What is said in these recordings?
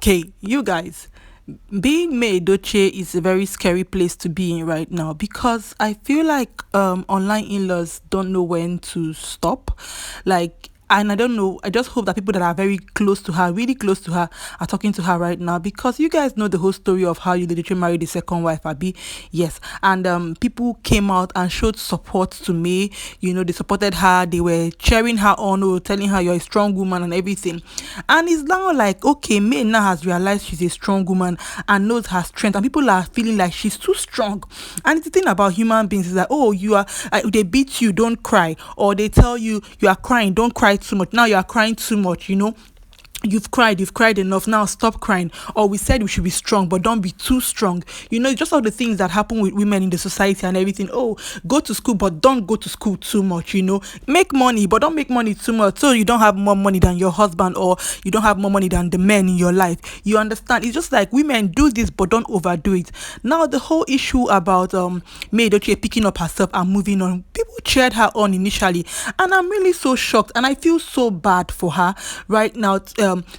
Okay, you guys, being May Edochie is a very scary place to be in right now because I feel like online in-laws don't know when to stop. Like, and I don't know, I just hope that people that are very close to her, really close to her, are talking to her right now, because you guys know the whole story of how Yul Edochie married the second wife, Abi. Yes. And people came out and showed support to May. They supported her, they were cheering her on, telling her you're a strong woman and everything. And it's now like, okay, May now has realized she's a strong woman and knows her strength, and people are feeling like she's too strong. And the thing about human beings is that, oh, you are, they beat you, don't cry, or they tell you you are crying, don't cry too much. Now you are crying too much. You've cried enough, now stop crying. Or we said we should be strong, but don't be too strong. Just all the things that happen with women in the society and everything. Oh, go to school, but don't go to school too much. Make money, but don't make money too much, so you don't have more money than your husband, or you don't have more money than the men in your life. You understand? It's just like, women, do this, but don't overdo it. Now the whole issue about May Edochie picking up herself and moving on, people cheered her on initially, and I'm really so shocked, and I feel so bad for her right now,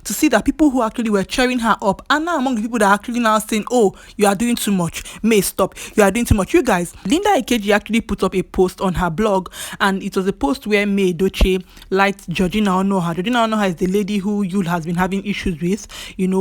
to see that people who actually were cheering her up are now among the people that are actually now saying, oh, you are doing too much, May, stop, you are doing too much. You guys, Linda Ikeji actually put up a post on her blog, and it was a post where May Edochie liked Georgina Onoha. Georgina Onoha is the lady who Yul has been having issues with,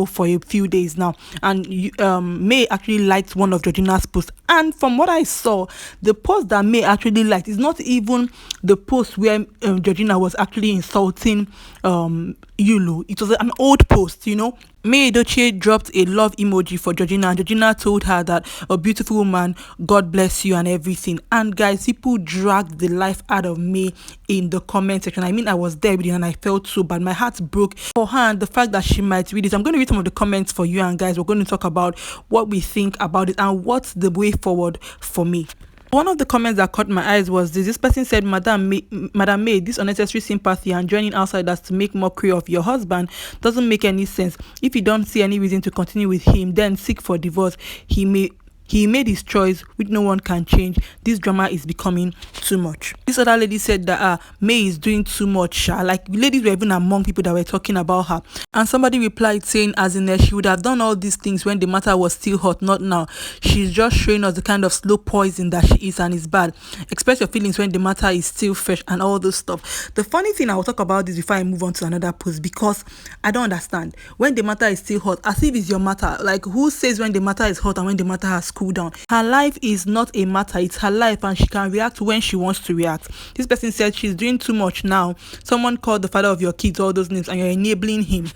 for a few days now, and May actually liked one of Georgina's posts. And from what I saw, the post that May actually liked is not even the post where Georgina was actually insulting Yulu. It was an old post. May Edochie dropped a love emoji for Georgina, and Georgina told her that, a beautiful woman, God bless you and everything. And guys, people dragged the life out of May in the comment section. I mean, I was there with it and I felt so bad. My heart broke for her, and the fact that she might read it. I'm going to read some of the comments for you, and guys, we're going to talk about what we think about it and what's the way forward for me. One of the comments that caught my eyes was this. This person said, Madam May, this unnecessary sympathy and joining outsiders to make mockery of your husband doesn't make any sense. If you don't see any reason to continue with him, then seek for divorce. He made his choice, which no one can change. This drama is becoming too much. This other lady said that May is doing too much. Like, ladies were even among people that were talking about her. And somebody replied saying, as in, she would have done all these things when the matter was still hot, not now. She's just showing us the kind of slow poison that she is, and it's bad. Express your feelings when the matter is still fresh and all this stuff. The funny thing, I will talk about this before I move on to another post, because I don't understand. When the matter is still hot, as if it's your matter. Like, who says when the matter is hot and when the matter has cool down? Her life is not a matter, it's her life, and she can react when she wants to react. This person said she's doing too much now. Someone called the father of your kids all those names and you're enabling him.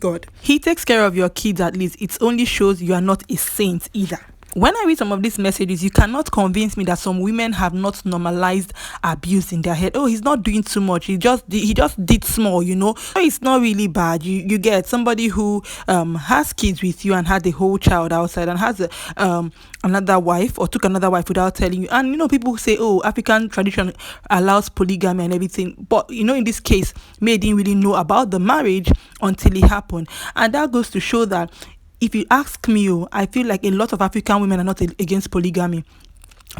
God, he takes care of your kids, at least. It only shows you are not a saint either. When I read some of these messages, you cannot convince me that some women have not normalized abuse in their head. Oh, he's not doing too much. He just did small, It's not really bad. You get somebody who has kids with you and had the whole child outside and has another wife, or took another wife without telling you. And people say, oh, African tradition allows polygamy and everything. But in this case, May didn't really know about the marriage until it happened. And that goes to show that, if you ask me, I feel like a lot of African women are not against polygamy.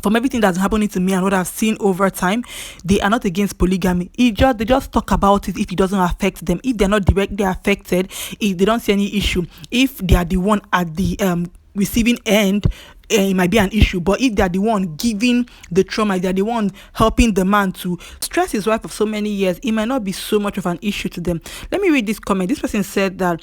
From everything that's happening to me and what I've seen over time, they are not against polygamy. They just talk about it if it doesn't affect them. If they're not directly affected, if they don't see any issue, if they are the one at the receiving end, it might be an issue. But if they're the one giving the trauma, they're the one helping the man to stress his wife for so many years, it might not be so much of an issue to them. Let me read this comment. This person said that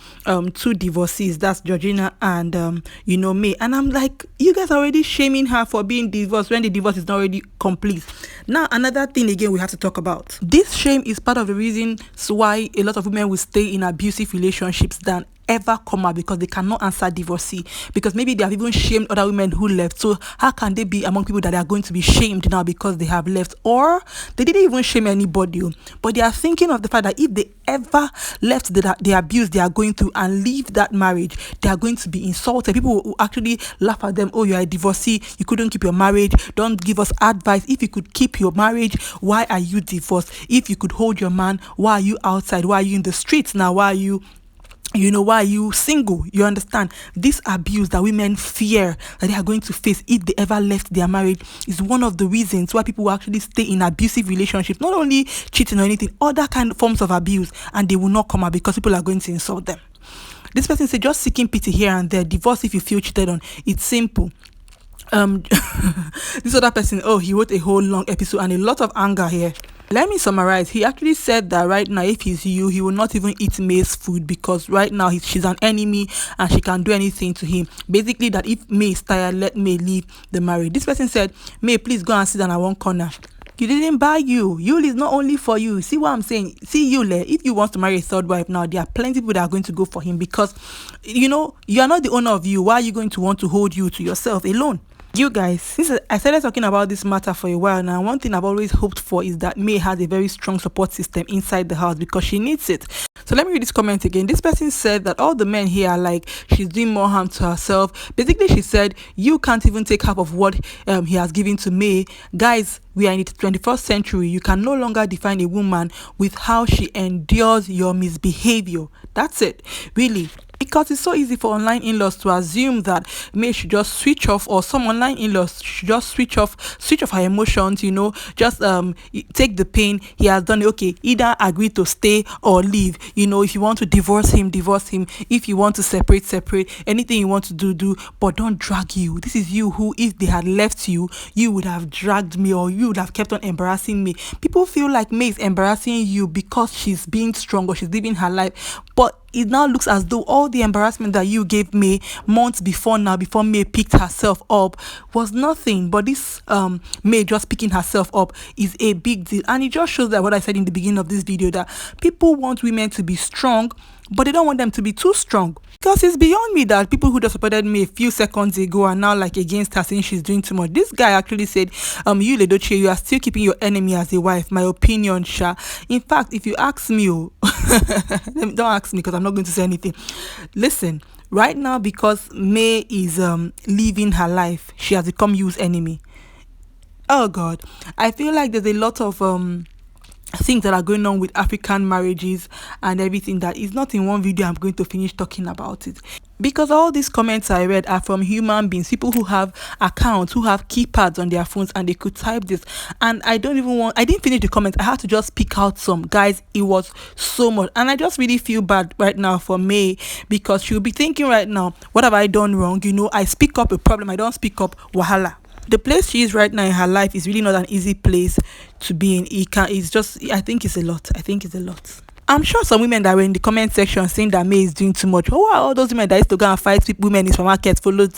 two divorcees, that's Georgina and May, and I'm like, you guys are already shaming her for being divorced when the divorce is not already complete. Now, another thing again we have to talk about. This shame is part of the reason why a lot of women will stay in abusive relationships than ever come out, because they cannot answer divorcee, because maybe they have even shamed other women who left. So how can they be among people that are going to be shamed now because they have left? Or they didn't even shame anybody, but they are thinking of the fact that if they ever left the abuse they are going through and leave that marriage, they are going to be insulted. People will actually laugh at them. Oh, you're a divorcee, you couldn't keep your marriage, don't give us advice. If you could keep your marriage, why are you divorced? If you could hold your man, why are you outside? Why are you in the streets now? Why are you why are you single? You understand? This abuse that women fear that they are going to face if they ever left their marriage is one of the reasons why people will actually stay in abusive relationships, not only cheating or anything, other kind of forms of abuse, and they will not come out because people are going to insult them. This person said just seeking pity here and there, divorce if you feel cheated on. It's simple. This other person, oh, he wrote a whole long episode and a lot of anger here. Let me summarize. He actually said that right now, if he's you, he will not even eat May's food because right now she's an enemy and she can do anything to him. Basically, that if May is tired, let May leave the marriage. This person said, May, please go and sit down at one corner. You didn't buy Yul. Yul is not only for you. See what I'm saying? See, Yul, if you want to marry a third wife now, there are plenty of people that are going to go for him because, you are not the owner of you. Why are you going to want to hold you to yourself alone? You guys, since I started talking about this matter for a while now, one thing I've always hoped for is that May has a very strong support system inside the house because she needs it. So let me read this comment again. This person said that all the men here are like, she's doing more harm to herself. Basically, she said, you can't even take half of what he has given to May. Guys, we are in the 21st century. You can no longer define a woman with how she endures your misbehavior. That's it. Really. Because it's so easy for online in-laws to assume that May should just switch off, or some online in-laws should just switch off her emotions, just take the pain. He has done it. Okay, either agree to stay or leave. If you want to divorce him, divorce him. If you want to separate. Anything you want to do, but don't drag you. This is you who, if they had left you, you would have dragged me, or you would have kept on embarrassing me. People feel like May is embarrassing you because she's being strong or she's living her life, but it now looks as though all the embarrassment that you gave May months before May picked herself up, was nothing. But this May just picking herself up is a big deal, and it just shows that what I said in the beginning of this video, that people want women to be strong, but they don't want them to be too strong. Because it's beyond me that people who just supported me a few seconds ago are now like against her, saying she's doing too much. This guy actually said, Yul Edochie, you are still keeping your enemy as a wife. My opinion, Sha. In fact, if you ask me, don't ask me because I'm not going to say anything. Listen, right now, because May is living her life, she has become Yul's enemy. Oh God, I feel like there's a lot of things that are going on with African marriages and everything that is not in one video. I'm going to finish talking about it because all these comments I read are from human beings, people who have accounts, who have keypads on their phones, and they could type this. And I didn't finish the comments. I had to just pick out some. Guys, it was so much, and I just really feel bad right now for May, because she'll be thinking right now, what have I done wrong? I speak up a problem, I don't speak up wahala. The place she is right now in her life is really not an easy place to be in. I think it's a lot. I'm sure some women that were in the comment section saying that May is doing too much. Who are all those women that used to go and fight women in supermarkets followed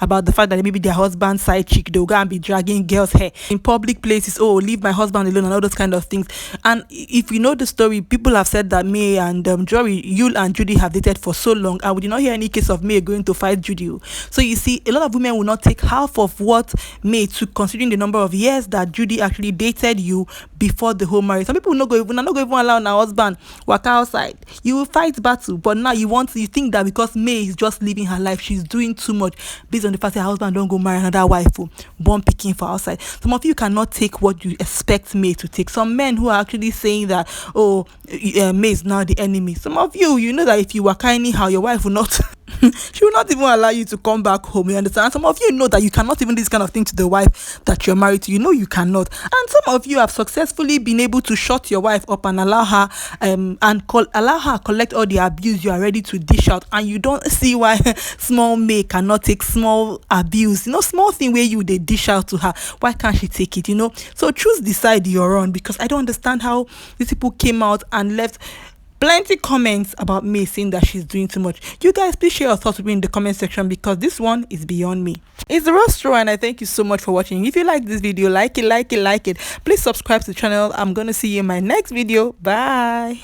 about the fact that maybe their husband's side chick, they'll go and be dragging girls' hair in public places, leave my husband alone, and all those kind of things. And if you know the story, people have said that May and Yul and Judy have dated for so long, and we did not hear any case of May going to fight Judy. So you see, a lot of women will not take half of what May took, considering the number of years that Judy actually dated you before the whole marriage. Some people will not go even allow their husband walk outside. You will fight battle, but now you think that because May is just living her life, she's doing too much based on the fact that her husband don't go marry another wife, born picking for outside. Some of you cannot take what you expect May to take. Some men who are actually saying that May is now the enemy. Some of you know that if you were anyhow, your wife will not she will not even allow you to come back home. You understand? Some of you know that you cannot even do this kind of thing to the wife that you're married to. You cannot. And some of you have successfully been able to shut your wife up and allow her allow her collect all the abuse you are ready to dish out. And you don't see why small May cannot take small abuse. Small thing where they dish out to her. Why can't she take it? So choose the side you're on, because I don't understand how these people came out and left plenty comments about May saying that she's doing too much. You guys, please share your thoughts with me in the comment section, because this one is beyond me. It's the Rostro, and I thank you so much for watching. If you like this video, like it. Please subscribe to the channel. I'm gonna see you in my next video. Bye.